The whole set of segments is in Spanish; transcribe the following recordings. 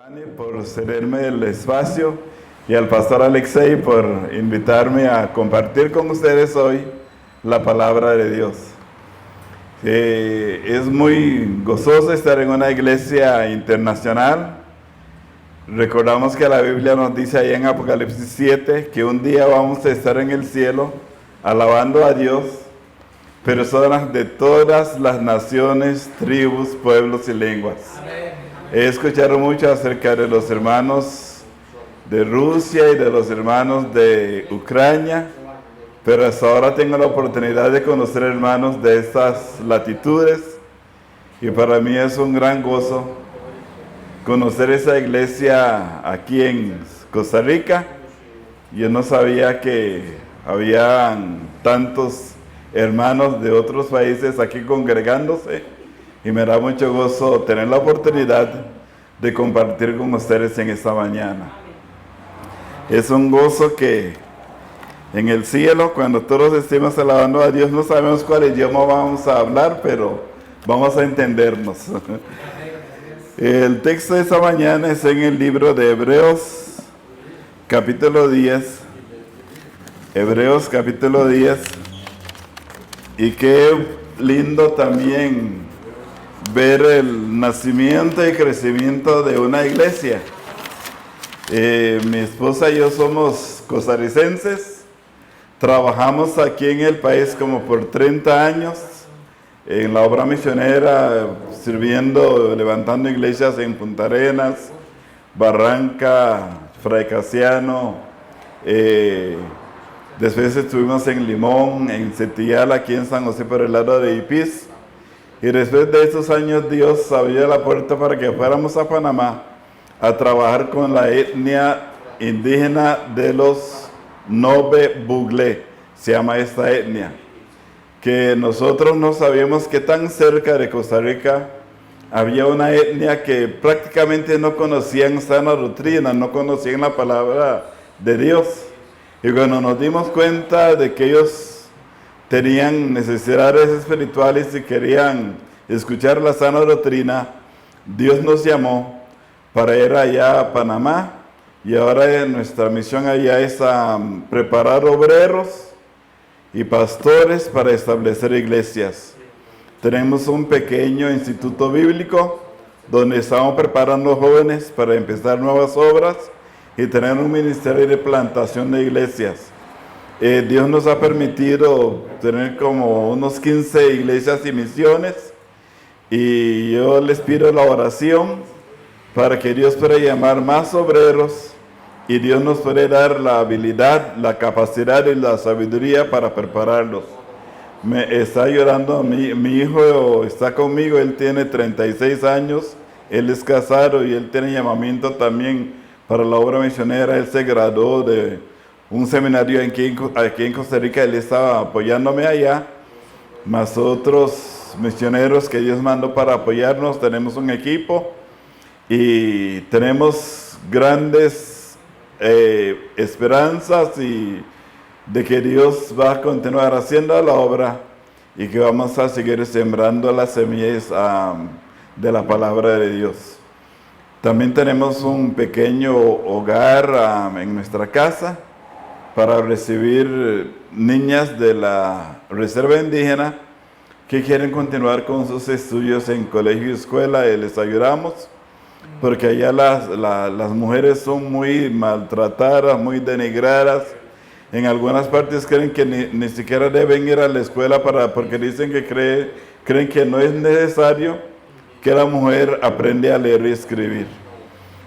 Ani, por cederme el espacio y al pastor Alexei por invitarme a compartir con ustedes hoy la palabra de Dios. Es muy gozoso estar en una iglesia internacional. Recordamos que la Biblia nos dice ahí en Apocalipsis 7 que un día vamos a estar en el cielo alabando a Dios, personas de todas las naciones, tribus, pueblos y lenguas. He escuchado mucho acerca de los hermanos de Rusia y de los hermanos de Ucrania, pero hasta ahora tengo la oportunidad de conocer hermanos de estas latitudes y para mí es un gran gozo conocer esa iglesia aquí en Costa Rica. Yo no sabía que habían tantos hermanos de otros países aquí congregándose. Y me da mucho gozo tener la oportunidad de compartir con ustedes en esta mañana. Es un gozo que en el cielo, cuando todos estemos alabando a Dios, no sabemos cuál idioma vamos a hablar, pero vamos a entendernos. El texto de esta mañana es en el libro de Hebreos, capítulo 10. Hebreos, capítulo 10. Y qué lindo también ver el nacimiento y crecimiento de una iglesia. Mi esposa y yo somos costarricenses, trabajamos aquí en el país como por 30 años, en la obra misionera, sirviendo, levantando iglesias en Punta Arenas, Barranca, Fray Casiano, después estuvimos en Limón, en Setillal, aquí en San José por el lado de Ipis. Y después de esos años Dios abrió la puerta para que fuéramos a Panamá a trabajar con la etnia indígena de los Nove Buglé, se llama esta etnia. Que nosotros no sabíamos que tan cerca de Costa Rica había una etnia que prácticamente no conocían sana doctrina, no conocían la palabra de Dios. Y cuando nos dimos cuenta de que ellos tenían necesidades espirituales y querían escuchar la sana doctrina, Dios nos llamó para ir allá a Panamá y ahora nuestra misión allá es preparar obreros y pastores para establecer iglesias. Tenemos un pequeño instituto bíblico donde estamos preparando jóvenes para empezar nuevas obras y tener un ministerio de plantación de iglesias. Dios nos ha permitido tener como unos 15 iglesias y misiones y yo les pido la oración para que Dios pueda llamar más obreros y Dios nos puede dar la habilidad, la capacidad y la sabiduría para prepararlos. Me está ayudando mi hijo está conmigo, él tiene 36 años, él es casado y él tiene llamamiento también para la obra misionera. Él se graduó de un seminario aquí en Costa Rica, él estaba apoyándome allá, más otros misioneros que Dios mandó para apoyarnos. Tenemos un equipo y tenemos grandes esperanzas y de que Dios va a continuar haciendo la obra y que vamos a seguir sembrando las semillas de la palabra de Dios. También tenemos un pequeño hogar en nuestra casa para recibir niñas de la reserva indígena que quieren continuar con sus estudios en colegio y escuela, y les ayudamos, porque allá las mujeres son muy maltratadas, muy denigradas. En algunas partes creen que ni siquiera deben ir a la escuela porque dicen que creen que no es necesario que la mujer aprenda a leer y escribir.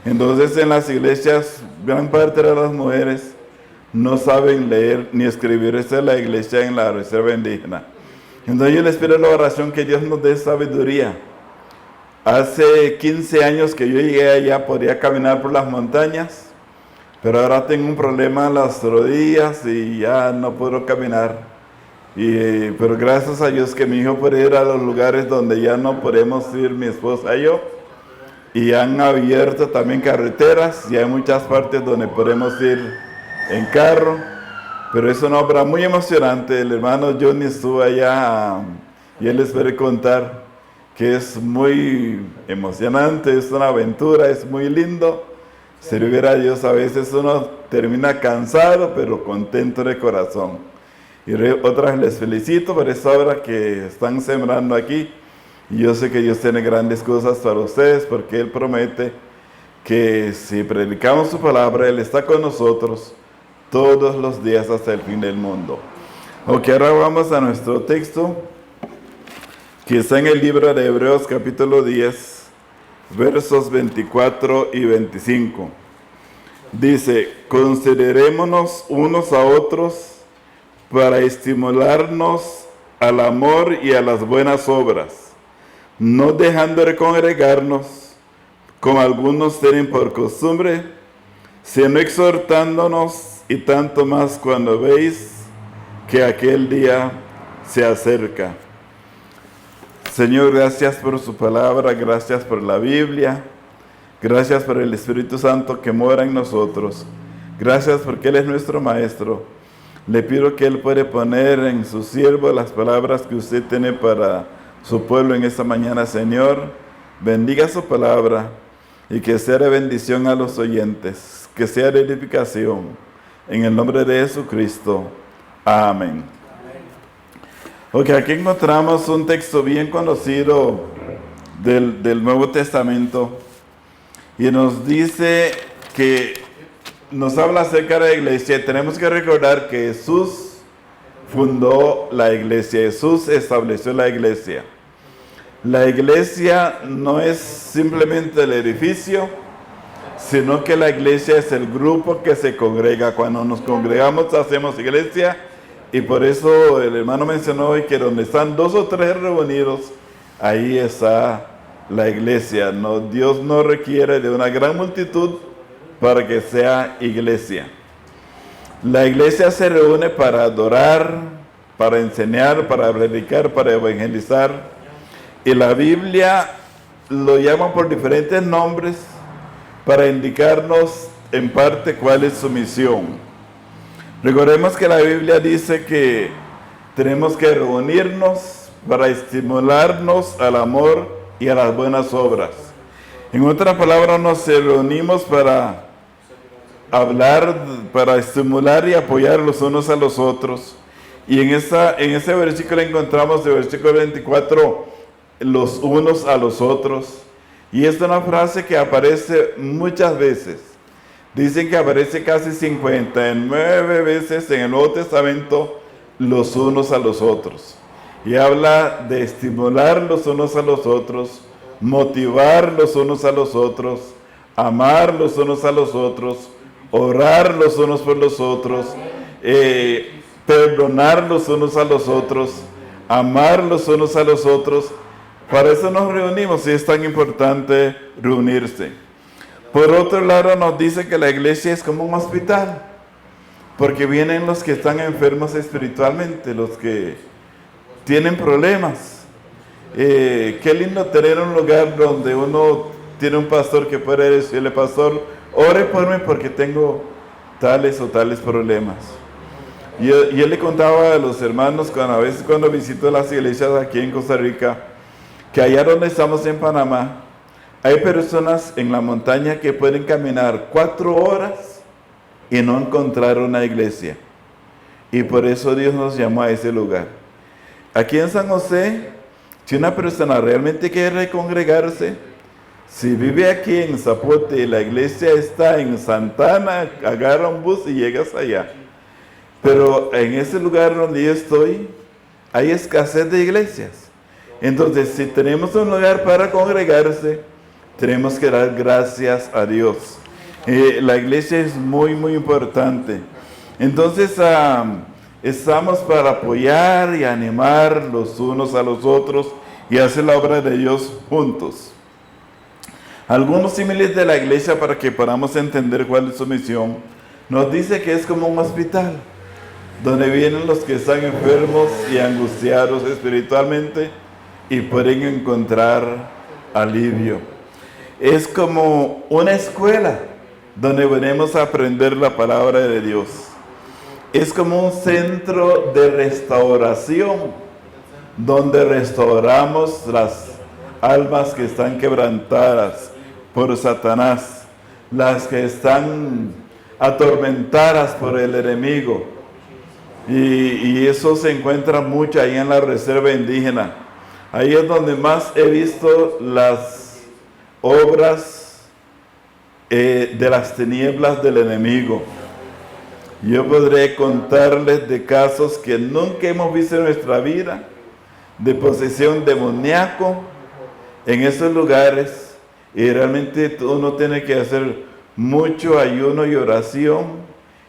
Entonces en las iglesias, gran parte de las mujeres no saben leer ni escribir. Esa es la iglesia en la reserva indígena. Entonces yo les pido la oración que Dios nos dé sabiduría. Hace 15 años que yo llegué allá, podía caminar por las montañas, pero ahora tengo un problema en las rodillas y ya no puedo caminar. Pero gracias a Dios que mi hijo puede ir a los lugares donde ya no podemos ir, mi esposa y yo. Y han abierto también carreteras y hay muchas partes donde podemos ir en carro, pero es una obra muy emocionante. El hermano Johnny estuvo allá y él les puede contar que es muy emocionante, es una aventura, es muy lindo. Servir a Dios, a veces uno termina cansado, pero contento de corazón. Y otras les felicito por esta obra que están sembrando aquí. Y yo sé que Dios tiene grandes cosas para ustedes, porque Él promete que si predicamos su palabra, Él está con nosotros todos los días hasta el fin del mundo. Ok, ahora vamos a nuestro texto, que está en el libro de Hebreos capítulo 10, versos 24 y 25. Dice: considerémonos unos a otros para estimularnos al amor y a las buenas obras, no dejando de congregarnos, como algunos tienen por costumbre, sino exhortándonos, y tanto más cuando veis que aquel día se acerca. Señor, gracias por su palabra, gracias por la Biblia, gracias por el Espíritu Santo que mora en nosotros, gracias porque Él es nuestro Maestro. Le pido que Él puede poner en su siervo las palabras que usted tiene para su pueblo en esta mañana, Señor. Bendiga su palabra y que sea de bendición a los oyentes, que sea de edificación. En el nombre de Jesucristo. Amén. Ok, aquí encontramos un texto bien conocido del Nuevo Testamento y nos dice que nos habla acerca de la iglesia. Tenemos que recordar que Jesús fundó la iglesia, Jesús estableció la iglesia. La iglesia no es simplemente el edificio, sino que la iglesia es el grupo que se congrega. Cuando nos congregamos hacemos iglesia. Y por eso el hermano mencionó hoy que donde están 2 o 3 reunidos, ahí está la iglesia. No, Dios no requiere de una gran multitud para que sea iglesia. La iglesia se reúne para adorar, para enseñar, para predicar, para evangelizar. Y la Biblia lo llama por diferentes nombres para indicarnos en parte cuál es su misión. Recordemos que la Biblia dice que tenemos que reunirnos para estimularnos al amor y a las buenas obras. En otras palabras, nos reunimos para hablar, para estimular y apoyar los unos a los otros. Y en ese versículo encontramos el versículo 24, los unos a los otros. Y esta es una frase que aparece muchas veces. Dicen que aparece casi 59 veces en el Nuevo Testamento, los unos a los otros. Y habla de estimular los unos a los otros, motivar los unos a los otros, amar los unos a los otros, orar los unos por los otros, perdonar los unos a los otros, amar los unos a los otros. Para eso nos reunimos y es tan importante reunirse. Por otro lado, nos dice que la iglesia es como un hospital, porque vienen los que están enfermos espiritualmente, los que tienen problemas. Qué lindo tener un lugar donde uno tiene un pastor que puede decirle: pastor, ore por mí porque tengo tales o tales problemas. Y yo le contaba a los hermanos, a veces cuando visito las iglesias aquí en Costa Rica, que allá donde estamos en Panamá, hay personas en la montaña que pueden caminar 4 horas y no encontrar una iglesia. Y por eso Dios nos llamó a ese lugar. Aquí en San José, si una persona realmente quiere congregarse, si vive aquí en Zapote y la iglesia está en Santana, agarra un bus y llegas allá. Pero en ese lugar donde yo estoy, hay escasez de iglesias. Entonces, si tenemos un lugar para congregarse, tenemos que dar gracias a Dios. La iglesia es muy, muy importante. Entonces, estamos para apoyar y animar los unos a los otros y hacer la obra de Dios juntos. Algunos símiles de la iglesia para que podamos entender cuál es su misión. Nos dice que es como un hospital, donde vienen los que están enfermos y angustiados espiritualmente y pueden encontrar alivio. Es como una escuela donde venimos a aprender la palabra de Dios. Es como un centro de restauración donde restauramos las almas que están quebrantadas por Satanás, las que están atormentadas por el enemigo. Y eso se encuentra mucho ahí en la reserva indígena. Ahí es donde más he visto las obras de las tinieblas del enemigo. Yo podré contarles de casos que nunca hemos visto en nuestra vida, de posesión demoníaco en esos lugares, y realmente uno tiene que hacer mucho ayuno y oración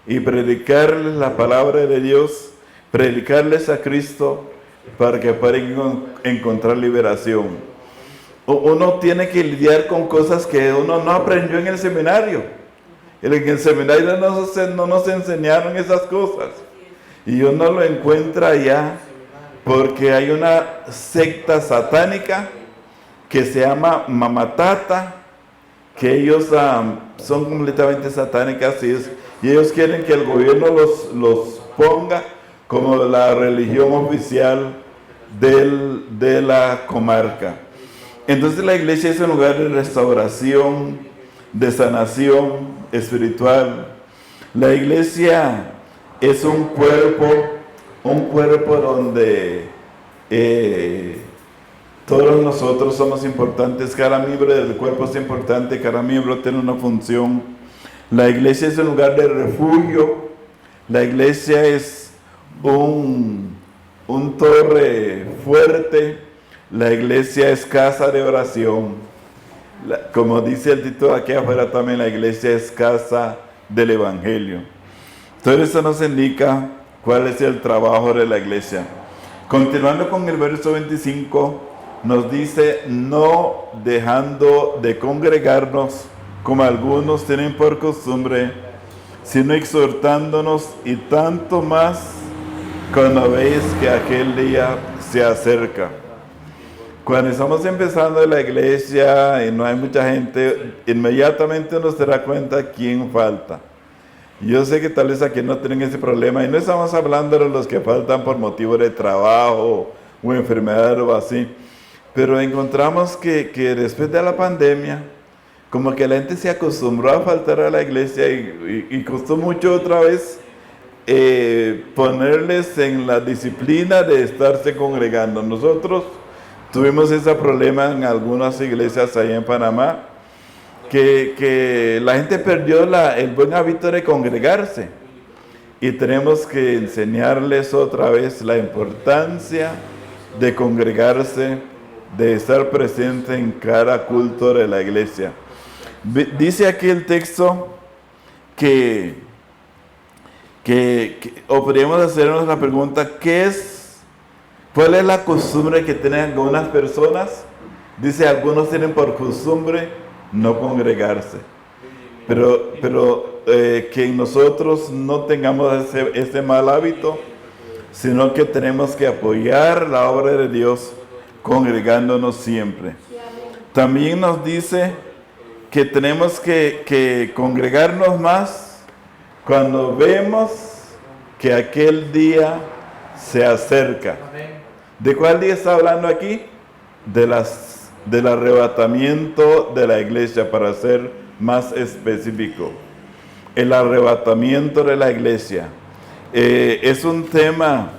y predicarles la palabra de Dios, predicarles a Cristo para que puedan encontrar liberación. Uno tiene que lidiar con cosas que uno no aprendió en el seminario. En el seminario no nos enseñaron esas cosas. Y uno lo encuentra allá porque hay una secta satánica que se llama Mamatata, que ellos son completamente satánicas y ellos quieren que el gobierno los ponga como la religión oficial de la comarca. Entonces la iglesia es un lugar de restauración, de sanación espiritual. La iglesia es un cuerpo donde todos nosotros somos importantes, cada miembro del cuerpo es importante, cada miembro tiene una función. La iglesia es un lugar de refugio, la iglesia es un torre fuerte, la iglesia es casa de oración. Como dice el título aquí afuera también, la iglesia es casa del evangelio. Todo eso nos indica cuál es el trabajo de la iglesia. Continuando con el verso 25, nos dice, no dejando de congregarnos, como algunos tienen por costumbre, sino exhortándonos, y tanto más cuando veis que aquel día se acerca. Cuando estamos empezando en la iglesia y no hay mucha gente, inmediatamente uno se da cuenta quién falta. Yo sé que tal vez aquí no tienen ese problema, y no estamos hablando de los que faltan por motivo de trabajo o enfermedad o así, pero encontramos que después de la pandemia, como que la gente se acostumbró a faltar a la iglesia y costó mucho otra vez ponerles en la disciplina de estarse congregando. Nosotros tuvimos ese problema en algunas iglesias ahí en Panamá, que la gente perdió el buen hábito de congregarse, y tenemos que enseñarles otra vez la importancia de congregarse, de estar presente en cada culto de la iglesia. Dice aquí el texto o podríamos hacernos la pregunta, ¿cuál es la costumbre que tienen algunas personas? Dice, algunos tienen por costumbre no congregarse. Pero que nosotros no tengamos ese mal hábito, sino que tenemos que apoyar la obra de Dios congregándonos siempre. También nos dice que tenemos que congregarnos más cuando vemos que aquel día se acerca. ¿De cuál día está hablando aquí? Del arrebatamiento de la iglesia, para ser más específico. El arrebatamiento de la iglesia. Es un tema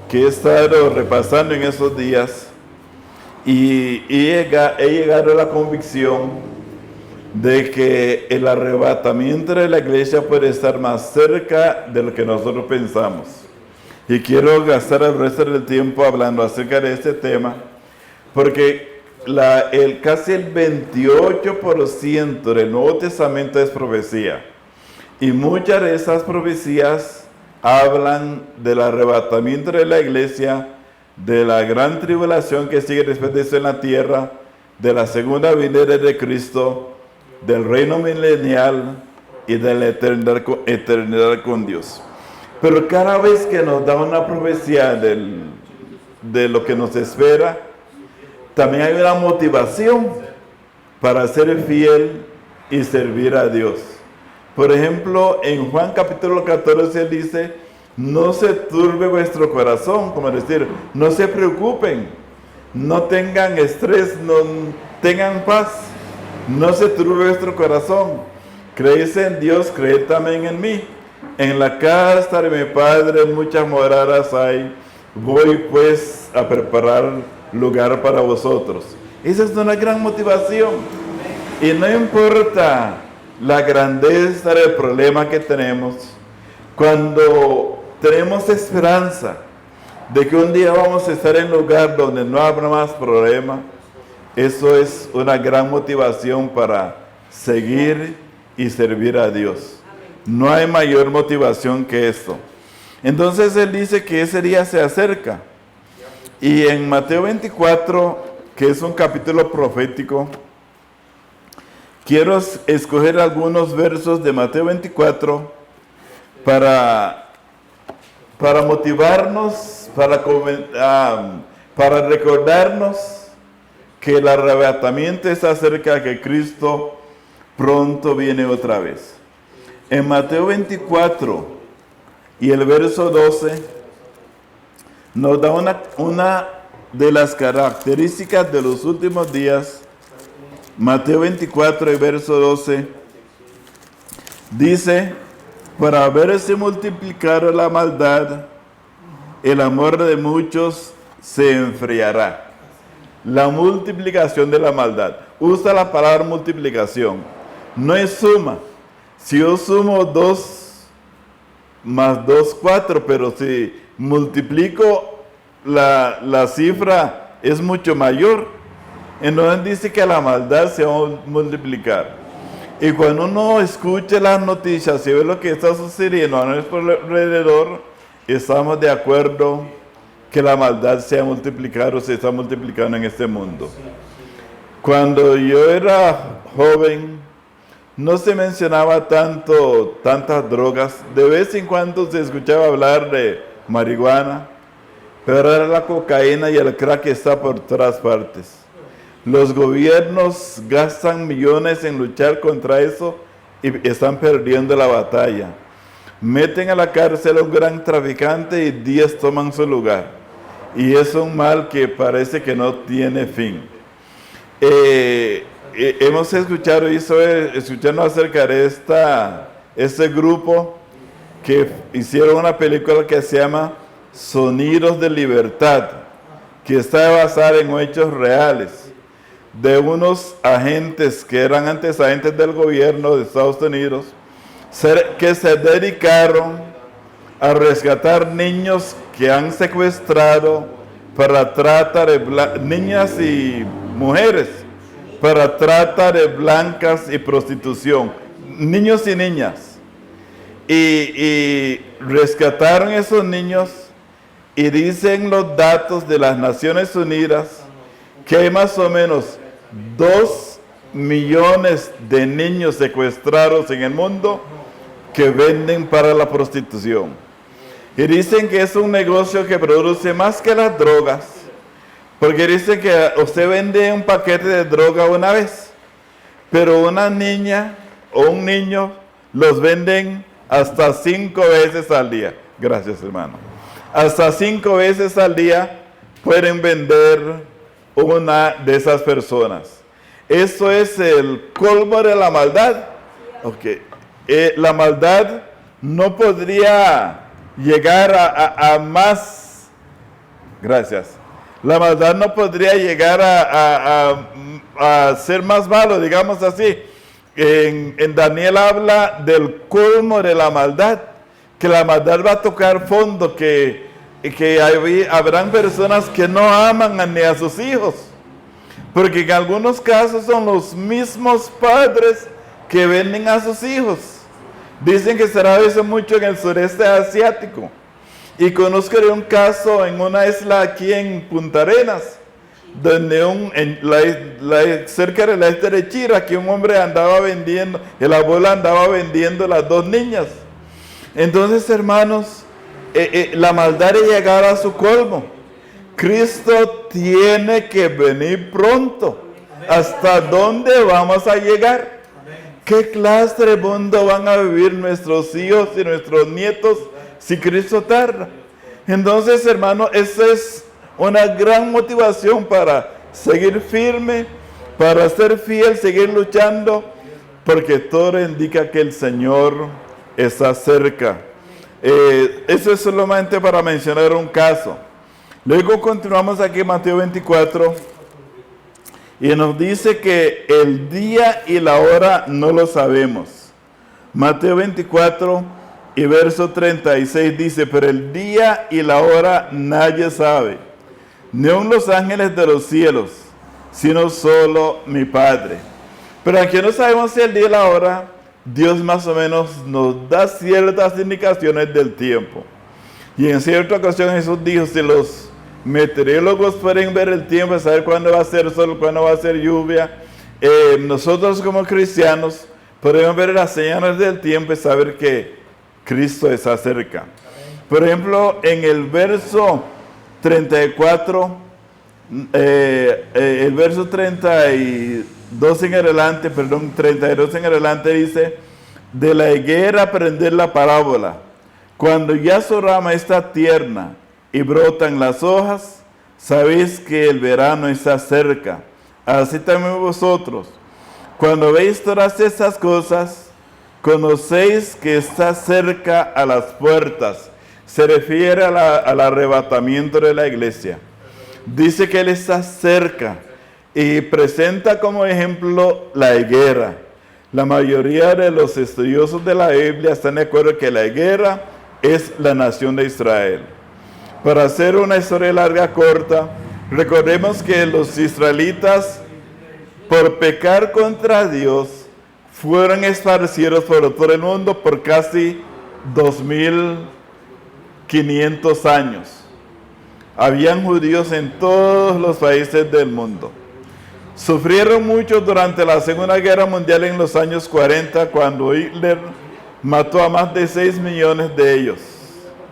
que he estado repasando en esos días, y he llegado a la convicción de que el arrebatamiento de la iglesia puede estar más cerca de lo que nosotros pensamos. Y quiero gastar el resto del tiempo hablando acerca de este tema, porque casi el 28% del Nuevo Testamento es profecía. Y muchas de esas profecías hablan del arrebatamiento de la iglesia, de la gran tribulación que sigue después de eso en la tierra, de la segunda venida de Cristo, del reino milenial y de la eternidad con Dios. Pero cada vez que nos da una profecía de lo que nos espera, también hay una motivación para ser fiel y servir a Dios. Por ejemplo, en Juan capítulo 14 dice, no se turbe vuestro corazón, como decir, no se preocupen. no tengan estrés, no tengan paz, no se turbe vuestro corazón. Creéis en Dios, creed también en mí. En la casa de mi Padre muchas moradas hay. Voy pues a preparar lugar para vosotros. Esa es una gran motivación. Y no importa la grandeza del problema que tenemos, cuando tenemos esperanza de que un día vamos a estar en un lugar donde no habrá más problema, eso es una gran motivación para seguir y servir a Dios. No hay mayor motivación que esto. Entonces Él dice que ese día se acerca. Y en Mateo 24, que es un capítulo profético, quiero escoger algunos versos de Mateo 24 para motivarnos, para recordarnos que el arrebatamiento está cerca, que Cristo pronto viene otra vez. En Mateo 24 y el verso 12 nos da una de las características de los últimos días. Mateo 24 y verso 12 dice: para verse multiplicar la maldad, el amor de muchos se enfriará. La multiplicación de la maldad. Usa la palabra multiplicación. No es suma. Si yo sumo 2 más 2, 4, pero si multiplico la cifra es mucho mayor. Entonces dice que la maldad se va a multiplicar. Y cuando uno escucha las noticias y ve lo que está sucediendo a nuestro alrededor, estamos de acuerdo que la maldad se ha multiplicado, se está multiplicando en este mundo. Cuando yo era joven, no se mencionaba tantas drogas. De vez en cuando se escuchaba hablar de marihuana, pero era la cocaína y el crack que está por todas partes. Los gobiernos gastan millones en luchar contra eso y están perdiendo la batalla. Meten a la cárcel a un gran traficante y 10 toman su lugar. Y es un mal que parece que no tiene fin. Hemos escuchado acerca de este grupo que hicieron una película que se llama Sonidos de Libertad, que está basada en hechos reales, de unos agentes que eran antes agentes del gobierno de Estados Unidos, que se dedicaron a rescatar niños que han secuestrado para trata de niñas y mujeres, para trata de blancas y prostitución, niños y niñas. Y rescataron esos niños, y dicen los datos de las Naciones Unidas que hay más o menos 2 millones de niños secuestrados en el mundo que venden para la prostitución. Y dicen que es un negocio que produce más que las drogas, porque dicen que usted vende un paquete de droga una vez, pero una niña o un niño los venden hasta 5 veces al día. Gracias, hermano. Hasta 5 veces al día pueden vender una de esas personas. Eso es el colmo de la maldad. Okay. La maldad no podría llegar a más. Gracias. La maldad no podría llegar a ser más malo, digamos así. En Daniel habla del colmo de la maldad, que la maldad va a tocar fondo, que habrán personas que no aman ni a sus hijos, porque en algunos casos son los mismos padres que venden a sus hijos. Dicen que se da eso mucho en el sureste asiático. Y conozco de un caso en una isla aquí en Punta Arenas, donde cerca de la isla de Chira, que un hombre andaba vendiendo, el abuelo andaba vendiendo las 2 niñas. Entonces, hermanos, la maldad de llegar a su colmo. Cristo tiene que venir pronto. ¿Hasta dónde vamos a llegar? ¿Qué clase de mundo van a vivir nuestros hijos y nuestros nietos si Cristo tarda? Entonces, hermano, esa es una gran motivación para seguir firme, para ser fiel, seguir luchando, porque todo indica que el Señor está cerca. Eso es solamente para mencionar un caso. Luego continuamos aquí en Mateo 24 y nos dice que el día y la hora no lo sabemos. Mateo 24 y verso 36 dice, pero el día y la hora nadie sabe, ni aun los ángeles de los cielos, sino solo mi Padre. Pero aunque no sabemos si el día y la hora, Dios más o menos nos da ciertas indicaciones del tiempo. Y en cierta ocasión Jesús dijo, si los meteorólogos pueden ver el tiempo, saber cuándo va a ser sol, cuándo va a ser lluvia, nosotros como cristianos podemos ver las señales del tiempo y saber que Cristo está cerca. Por ejemplo, en el verso 34, el verso 32 en adelante, 32 en adelante dice, de la higuera aprender la parábola. Cuando ya su rama está tierna y brotan las hojas, sabéis que el verano está cerca. Así también vosotros, cuando veis todas estas cosas, conocéis que está cerca a las puertas. Se refiere al arrebatamiento de la iglesia. Dice que Él está cerca y presenta como ejemplo la higuera. La mayoría de los estudiosos de la Biblia están de acuerdo que la higuera es la nación de Israel. Para hacer una historia larga corta, recordemos que los israelitas, por pecar contra Dios, fueron esparcidos por todo el mundo por casi 2500 años. Habían judíos en todos los países del mundo. Sufrieron mucho durante la Segunda Guerra Mundial en los años 40, cuando Hitler mató a más de 6 millones de ellos,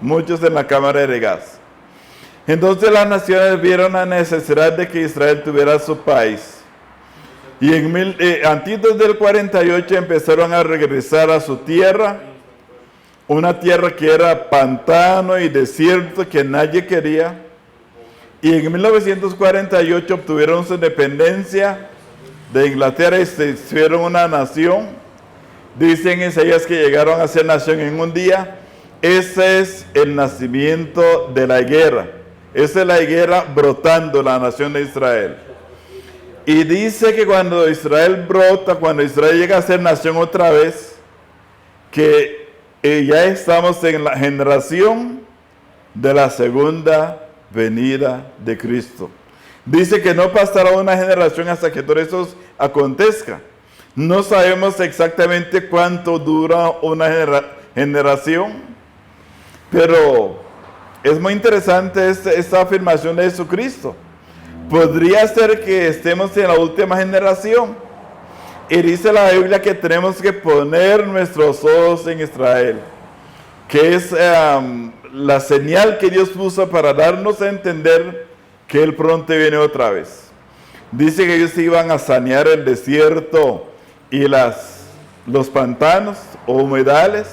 muchos en la cámara de gas. Entonces las naciones vieron la necesidad de que Israel tuviera su país. Y antes del 48 empezaron a regresar a su tierra, una tierra que era pantano y desierto que nadie quería. Y en 1948 obtuvieron su independencia de Inglaterra y se hicieron una nación. Dicen Isaías que llegaron a ser nación en un día. Ese es el nacimiento de la higuera. Esa es la higuera brotando, la nación de Israel. Y dice que cuando Israel brota, cuando Israel llega a ser nación otra vez, que ya estamos en la generación de la segunda venida de Cristo. Dice que no pasará una generación hasta que todo eso acontezca. No sabemos exactamente cuánto dura una generación, pero es muy interesante esta afirmación de Jesucristo. Podría ser que estemos en la última generación. Y dice la Biblia que tenemos que poner nuestros ojos en Israel, que es la señal que Dios puso para darnos a entender que Él pronto viene otra vez. Dice que ellos iban a sanear el desierto y los pantanos o humedales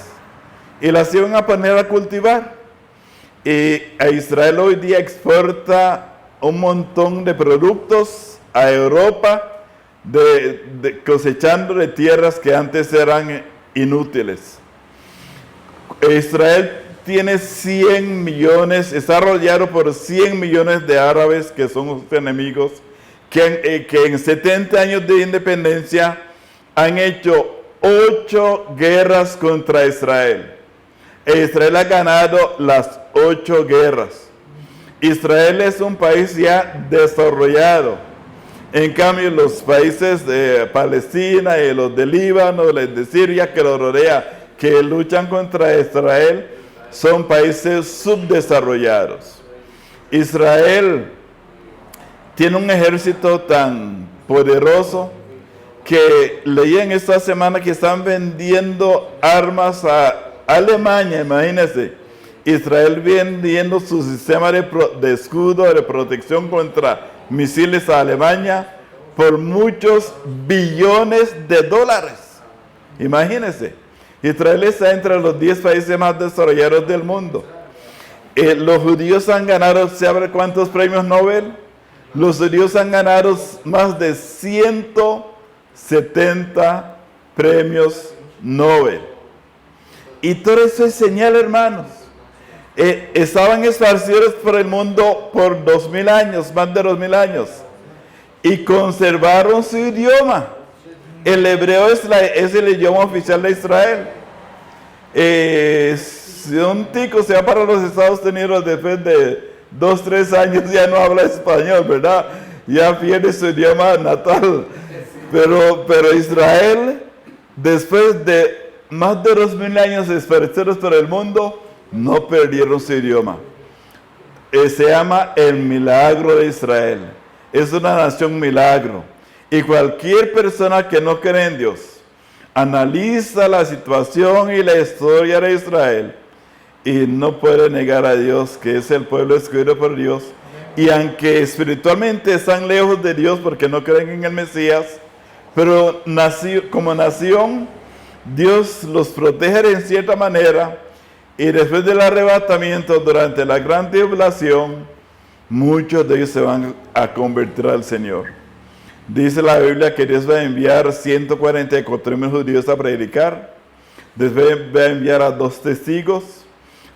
y las iban a poner a cultivar. Y a Israel hoy día exporta un montón de productos a Europa, cosechando de tierras que antes eran inútiles. Israel tiene 100 millones, está rodeado por 100 millones de árabes que son sus enemigos, que en 70 años de independencia han hecho 8 guerras contra Israel. E Israel ha ganado las 8 guerras. Israel es un país ya desarrollado. En cambio, los países de Palestina y los de Líbano, los de Siria que lo rodea, que luchan contra Israel, son países subdesarrollados. Israel tiene un ejército tan poderoso que leí en esta semana que están vendiendo armas a Alemania, imagínense. Israel vendiendo su sistema de escudo de protección contra misiles a Alemania por muchos billones de dólares. Imagínense. Israel está entre los 10 países más desarrollados del mundo. Los judíos han ganado, ¿sabe cuántos premios Nobel? Los judíos han ganado más de 170 premios Nobel. Y todo eso es señal, hermanos. Estaban esparcidos por el mundo por 2000 años, más de 2000 años. Y conservaron su idioma. El hebreo es el idioma oficial de Israel. Si un tico se va para los Estados Unidos después de 2-3 años, ya no habla español, ¿verdad? Ya pierde su idioma natal. Pero Israel, después de más de 2000 años esparcidos por el mundo, no perdieron su idioma. Se llama el milagro de Israel. Es una nación milagro. Y cualquier persona que no cree en Dios, analiza la situación y la historia de Israel y no puede negar a Dios, que es el pueblo escogido por Dios. Y aunque espiritualmente están lejos de Dios porque no creen en el Mesías, pero como nación, Dios los protege en cierta manera. Y después del arrebatamiento, durante la gran tribulación, muchos de ellos se van a convertir al Señor. Dice la Biblia que Dios va a enviar 144,000 judíos a predicar. Después va a enviar a 2 testigos.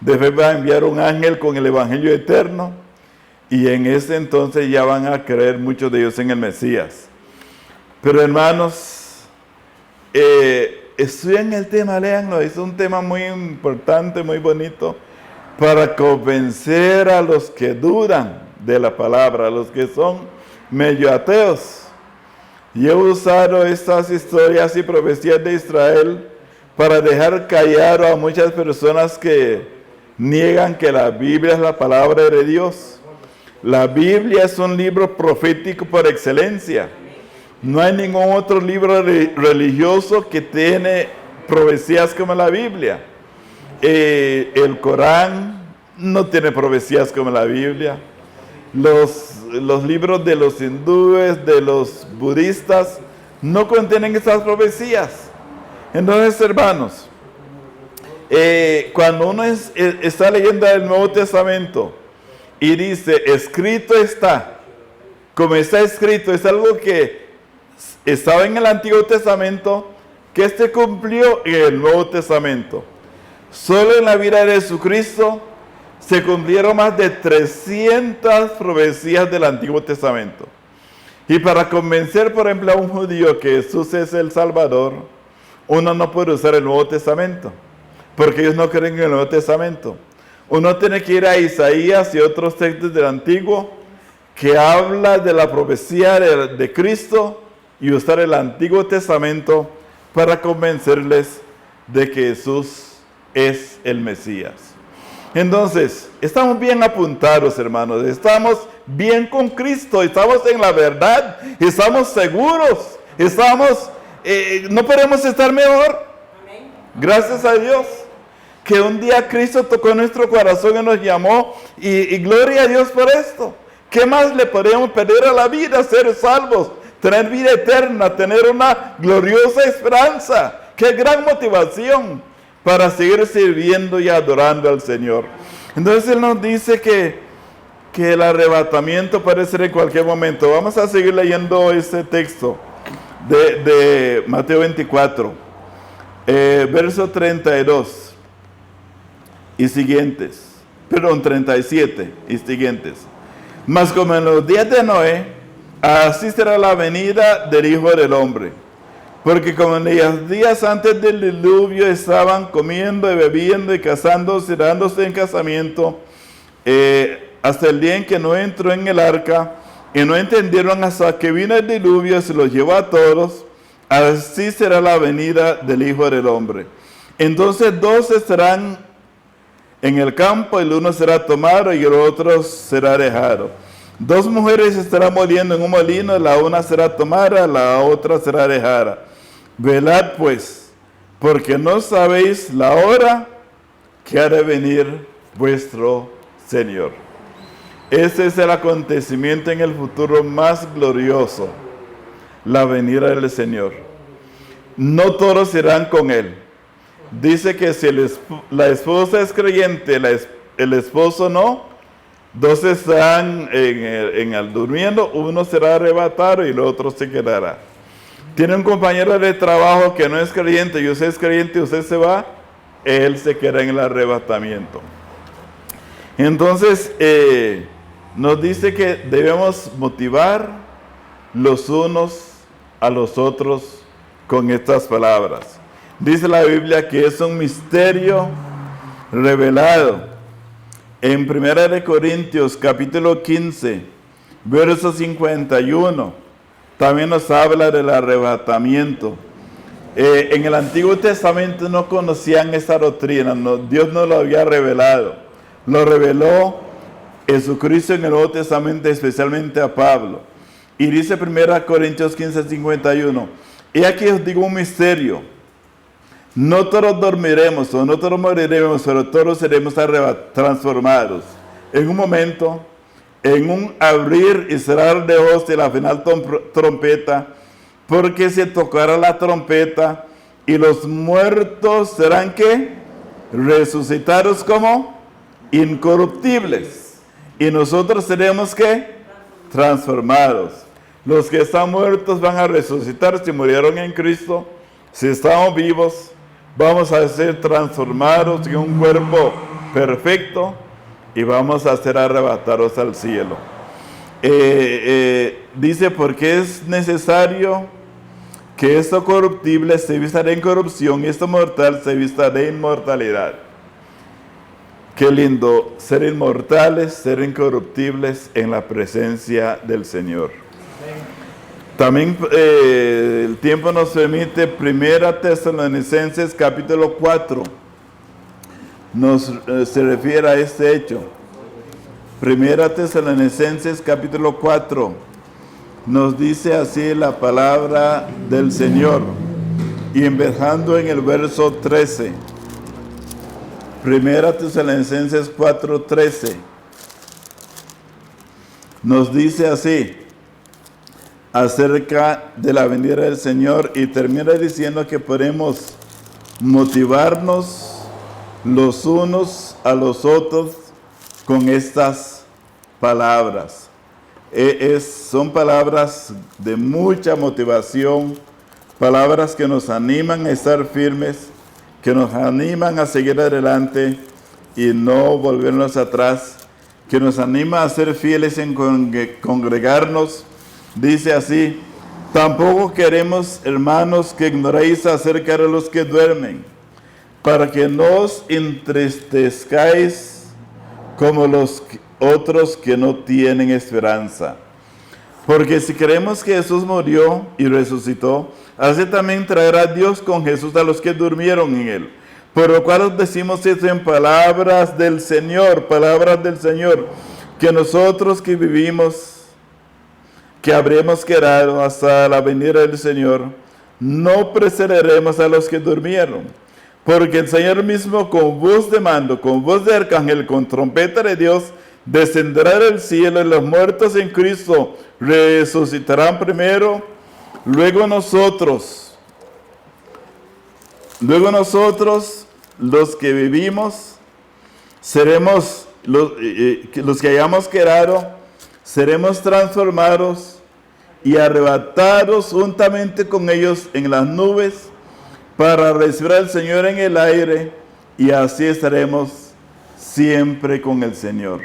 Después va a enviar un ángel con el evangelio eterno. Y en ese entonces ya van a creer muchos de ellos en el Mesías. Pero hermanos, estudian el tema, léanlo. Es un tema muy importante, muy bonito, para convencer a los que dudan de la palabra, a los que son medio ateos. Y he usado estas historias y profecías de Israel para dejar callar a muchas personas que niegan que la Biblia es la palabra de Dios. La Biblia es un libro profético por excelencia. No hay ningún otro libro religioso que tiene profecías como la Biblia. El Corán no tiene profecías como la Biblia. Los libros de los hindúes, de los budistas, no contienen esas profecías. Entonces, hermanos, cuando uno está leyendo el Nuevo Testamento y dice, escrito está, como está escrito, es algo que estaba en el Antiguo Testamento, que se cumplió en el Nuevo Testamento. Solo en la vida de Jesucristo se cumplieron más de 300 profecías del Antiguo Testamento. Y para convencer, por ejemplo, a un judío que Jesús es el Salvador, uno no puede usar el Nuevo Testamento, porque ellos no creen en el Nuevo Testamento. Uno tiene que ir a Isaías y otros textos del Antiguo que habla de la profecía de Cristo y usar el Antiguo Testamento para convencerles de que Jesús es el Mesías. Entonces, estamos bien apuntados, hermanos. Estamos bien con Cristo. Estamos en la verdad. Estamos seguros. No podemos estar mejor. Gracias a Dios que un día Cristo tocó nuestro corazón y nos llamó. Y gloria a Dios por esto. ¿Qué más le podemos pedir a la vida? Ser salvos, tener vida eterna, tener una gloriosa esperanza. ¡Qué gran motivación para seguir sirviendo y adorando al Señor! Entonces Él nos dice que el arrebatamiento puede ser en cualquier momento. Vamos a seguir leyendo este texto de Mateo 24, verso 32 y siguientes, perdón, 37 y siguientes. Mas como en los días de Noé, así será la venida del Hijo del Hombre. Porque como en los días antes del diluvio estaban comiendo y bebiendo y casándose y dándose en casamiento, hasta el día en que no entró en el arca, y no entendieron hasta que vino el diluvio y se los llevó a todos, así será la venida del Hijo del Hombre. Entonces 2 estarán en el campo, el uno será tomado y el otro será dejado. 2 mujeres estarán moliendo en un molino, la una será tomada, la otra será dejada. Velad pues, porque no sabéis la hora que ha de venir vuestro Señor. Ese es el acontecimiento en el futuro más glorioso, la venida del Señor. No todos irán con Él. Dice que si la esposa es creyente, el esposo no. Dos están durmiendo, uno será arrebatado y el otro se quedará. Tiene un compañero de trabajo que no es creyente y usted es creyente y usted se va, él se queda en el arrebatamiento. Entonces, nos dice que debemos motivar los unos a los otros con estas palabras. Dice la Biblia que es un misterio revelado. En 1 Corintios capítulo 15, verso 51, también nos habla del arrebatamiento. En el Antiguo Testamento no conocían esa doctrina, Dios no lo había revelado. Lo reveló Jesucristo en el Nuevo Testamento, especialmente a Pablo. Y dice 1 Corintios 15, 51, y aquí os digo un misterio. No todos dormiremos o no todos moriremos, pero todos seremos transformados. En un momento, en un abrir y cerrar de ojos de la final trompeta, porque se tocará la trompeta y los muertos serán ¿qué? Resucitados como incorruptibles. Y nosotros seremos ¿qué? Transformados. Los que están muertos van a resucitar si murieron en Cristo. Si estamos vivos, vamos a ser transformados en un cuerpo perfecto y vamos a ser arrebatados al cielo. Dice, porque es necesario que esto corruptible se vista de incorrupción y esto mortal se vista de inmortalidad. Qué lindo ser inmortales, ser incorruptibles en la presencia del Señor. También el tiempo nos permite 1 Tesalonicenses capítulo 4. Se refiere a este hecho. 1 Tesalonicenses capítulo 4. Nos dice así la palabra del Señor. Y empezando en el verso 13. 1 Tesalonicenses 4:13. Nos dice así acerca de la venida del Señor y termina diciendo que podemos motivarnos los unos a los otros con estas palabras. Son palabras de mucha motivación, palabras que nos animan a estar firmes, que nos animan a seguir adelante y no volvernos atrás, que nos anima a ser fieles en congregarnos. Dice así: tampoco queremos, hermanos, que ignoréis acerca de los que duermen, para que no os entristezcáis como los otros que no tienen esperanza. Porque si creemos que Jesús murió y resucitó, así también traerá Dios con Jesús a los que durmieron en él. Por lo cual os decimos esto en palabras del Señor, que nosotros que vivimos, que habremos quedado hasta la venida del Señor, no precederemos a los que durmieron. Porque el Señor mismo, con voz de mando, con voz de arcángel, con trompeta de Dios, descenderá del cielo, y los muertos en Cristo resucitarán primero. Luego nosotros, los que vivimos, seremos, los que hayamos quedado, seremos transformados y arrebatados juntamente con ellos en las nubes para recibir al Señor en el aire, y así estaremos siempre con el Señor.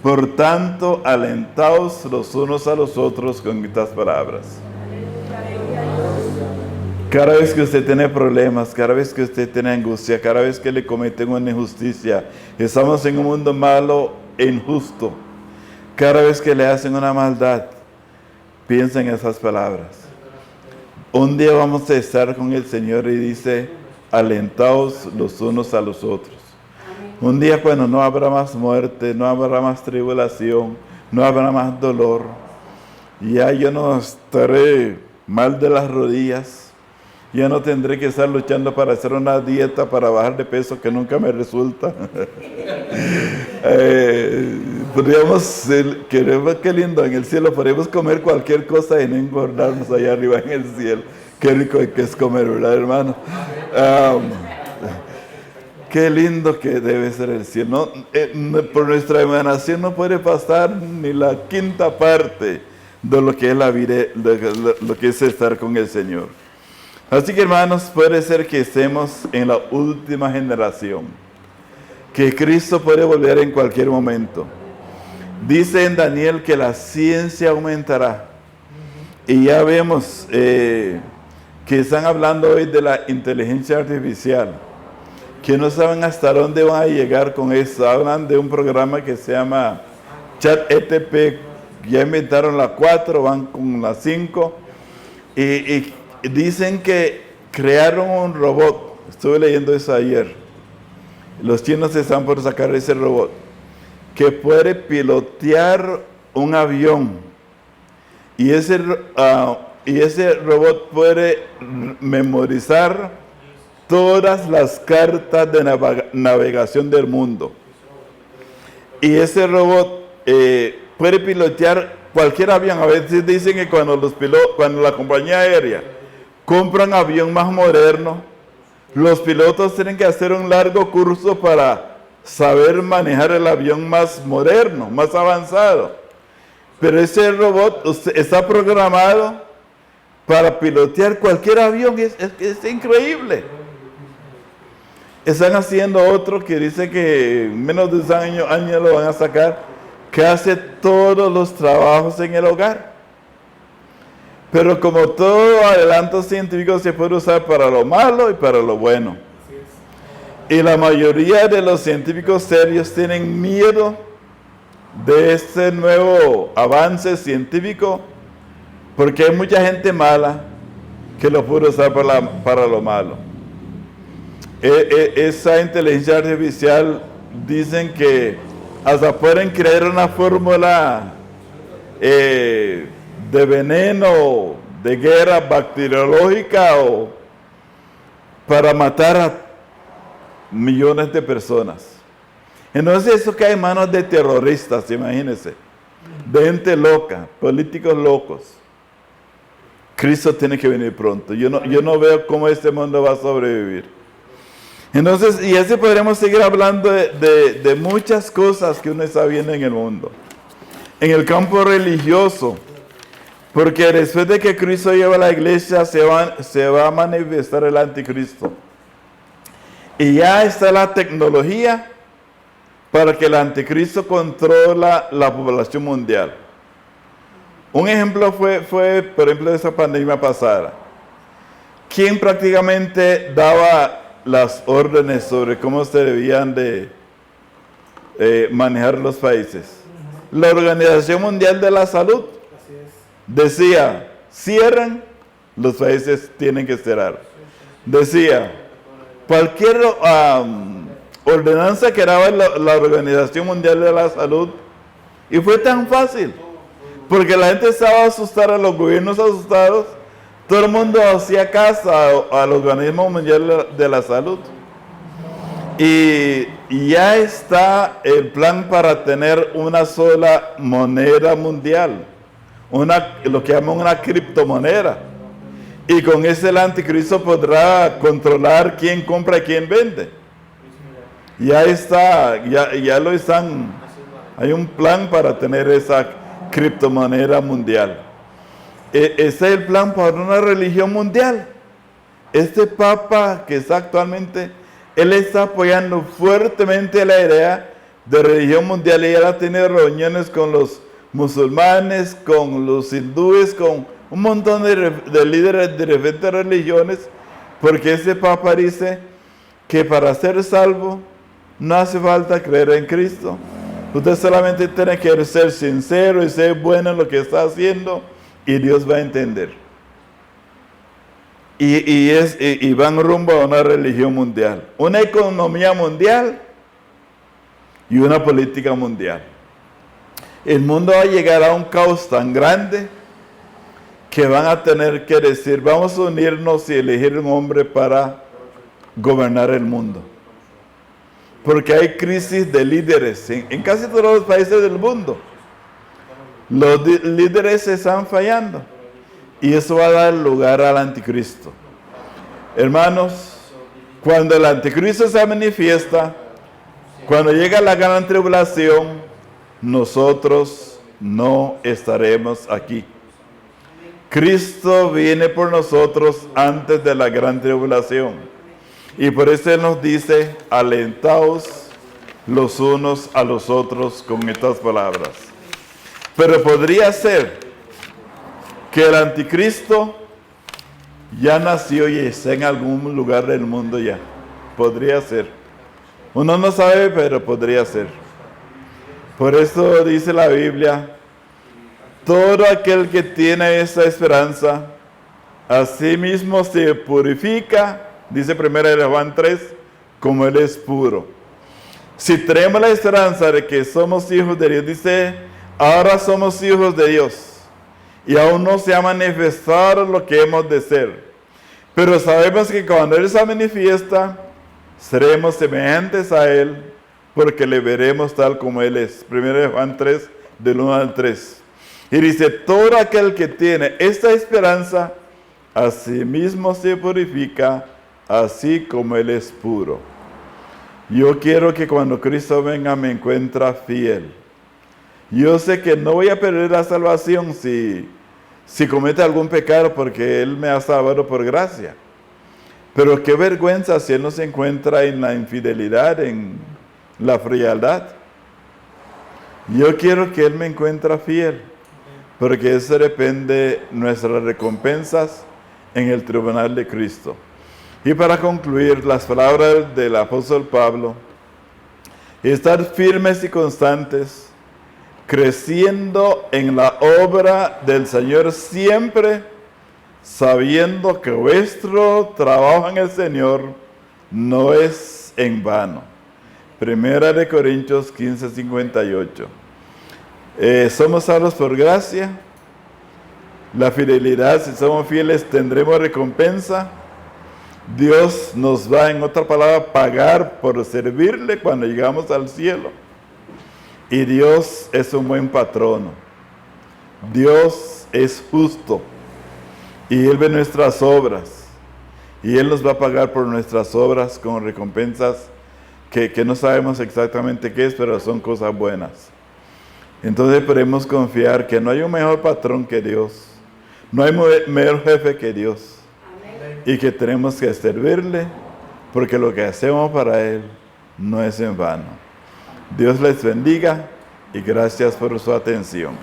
Por tanto, alentaos los unos a los otros con estas palabras. Cada vez que usted tiene problemas, cada vez que usted tiene angustia, cada vez que le cometen una injusticia, estamos en un mundo malo e injusto. Cada vez que le hacen una maldad, piensa en esas palabras. Un día vamos a estar con el Señor y dice, alentaos los unos a los otros. Un día cuando no habrá más muerte, no habrá más tribulación, no habrá más dolor. Ya yo no estaré mal de las rodillas. Ya no tendré que estar luchando para hacer una dieta para bajar de peso que nunca me resulta. Podríamos, qué lindo, en el cielo podemos comer cualquier cosa y no engordarnos allá arriba en el cielo. Qué rico que es comer, ¿verdad, hermano? Qué lindo que debe ser el cielo. Por nuestra imaginación no puede pasar ni la quinta parte de lo que es la vida, lo que es estar con el Señor. Así que, hermanos, puede ser que estemos en la última generación, que Cristo puede volver en cualquier momento. Dice en Daniel que la ciencia aumentará. Y ya vemos que están hablando hoy de la inteligencia artificial, que no saben hasta dónde van a llegar con eso. Hablan de un programa que se llama ChatGPT, ya inventaron la 4, van con la 5, y dicen que crearon un robot. Estuve leyendo eso ayer. Los chinos están por sacar ese robot, que puede pilotear un avión. Y ese robot puede memorizar todas las cartas de navegación del mundo. Y ese robot puede pilotear cualquier avión. A veces dicen que cuando la compañía aérea compra un avión más moderno, los pilotos tienen que hacer un largo curso para saber manejar el avión más moderno, más avanzado. Pero ese robot está programado para pilotear cualquier avión. Es increíble. Están haciendo otro que dice que en menos de 2 años lo van a sacar, que hace todos los trabajos en el hogar. Pero como todo adelanto científico se puede usar para lo malo y para lo bueno. Y la mayoría de los científicos serios tienen miedo de este nuevo avance científico, porque hay mucha gente mala que lo puede usar para lo malo. Esa inteligencia artificial, dicen que hasta pueden crear una fórmula de veneno, de guerra bacteriológica, o para matar a millones de personas. Entonces eso cae en manos de terroristas, imagínense, de gente loca, políticos locos. Cristo tiene que venir pronto. Yo no veo cómo este mundo va a sobrevivir. Entonces, y así podremos seguir hablando de muchas cosas que uno está viendo en el mundo. En el campo religioso, porque después de que Cristo lleva a la iglesia, se va a manifestar el anticristo. Y ya está la tecnología para que el anticristo controla la población mundial. Un ejemplo fue, por ejemplo, de esa pandemia pasada. ¿Quién prácticamente daba las órdenes sobre cómo se debían de manejar los países? La Organización Mundial de la Salud decía, cierran, los países tienen que cerrar. Decía, cualquier ordenanza que daba la Organización Mundial de la Salud, y fue tan fácil, porque la gente estaba asustada, los gobiernos asustados, todo el mundo hacía caso al Organismo Mundial de la Salud. Y ya está el plan para tener una sola moneda mundial, lo que llaman una criptomoneda. Y con ese el anticristo podrá controlar quién compra y quién vende. Ya está, ya lo están, hay un plan para tener esa criptomoneda mundial. Ese es el plan para una religión mundial. Este Papa que está actualmente, él está apoyando fuertemente la idea de religión mundial, y él ha tenido reuniones con los musulmanes, con los hindúes, con un montón de líderes de diferentes religiones, porque ese Papa dice que para ser salvo no hace falta creer en Cristo. Usted solamente tiene que ser sincero y ser bueno en lo que está haciendo, y Dios va a entender. Y van rumbo a una religión mundial, una economía mundial y una política mundial. El mundo va a llegar a un caos tan grande que van a tener que decir, vamos a unirnos y elegir un hombre para gobernar el mundo. Porque hay crisis de líderes en casi todos los países del mundo. Los líderes están fallando, y eso va a dar lugar al anticristo. Hermanos, Cuando el anticristo se manifiesta, cuando llega la gran tribulación, nosotros no estaremos aquí. Cristo viene por nosotros antes de la gran tribulación. Y por eso Él nos dice, alentaos los unos a los otros con estas palabras. Pero podría ser que el anticristo ya nació y está en algún lugar del mundo ya. Podría ser. Uno no sabe, pero podría ser. Por eso dice la Biblia, todo aquel que tiene esa esperanza, a sí mismo se purifica, dice 1 Juan 3, como Él es puro. Si tenemos la esperanza de que somos hijos de Dios, dice, ahora somos hijos de Dios. Y aún no se ha manifestado lo que hemos de ser. Pero sabemos que cuando Él se manifiesta, seremos semejantes a Él, porque le veremos tal como Él es. 1 Juan 3, del 1 al 3. Y dice, todo aquel que tiene esta esperanza, a sí mismo se purifica, así como Él es puro. Yo quiero que cuando Cristo venga me encuentre fiel. Yo sé que no voy a perder la salvación si comete algún pecado, porque Él me ha salvado por gracia. Pero qué vergüenza si Él no se encuentra en la infidelidad, en la frialdad. Yo quiero que Él me encuentre fiel, porque eso depende de nuestras recompensas en el tribunal de Cristo. Y para concluir, las palabras del apóstol Pablo: estar firmes y constantes, creciendo en la obra del Señor siempre, sabiendo que vuestro trabajo en el Señor no es en vano. 1 Corintios 15, 58. Somos salvos por gracia. La fidelidad, si somos fieles, tendremos recompensa. Dios nos va, en otra palabra, pagar por servirle cuando llegamos al cielo. Y Dios es un buen patrono. Dios es justo. Y Él ve nuestras obras. Y Él nos va a pagar por nuestras obras con recompensas que no sabemos exactamente qué es, pero son cosas buenas. Entonces podemos confiar que no hay un mejor patrón que Dios. No hay mejor jefe que Dios. Amén. Y que tenemos que servirle, porque lo que hacemos para Él no es en vano. Dios les bendiga y gracias por su atención.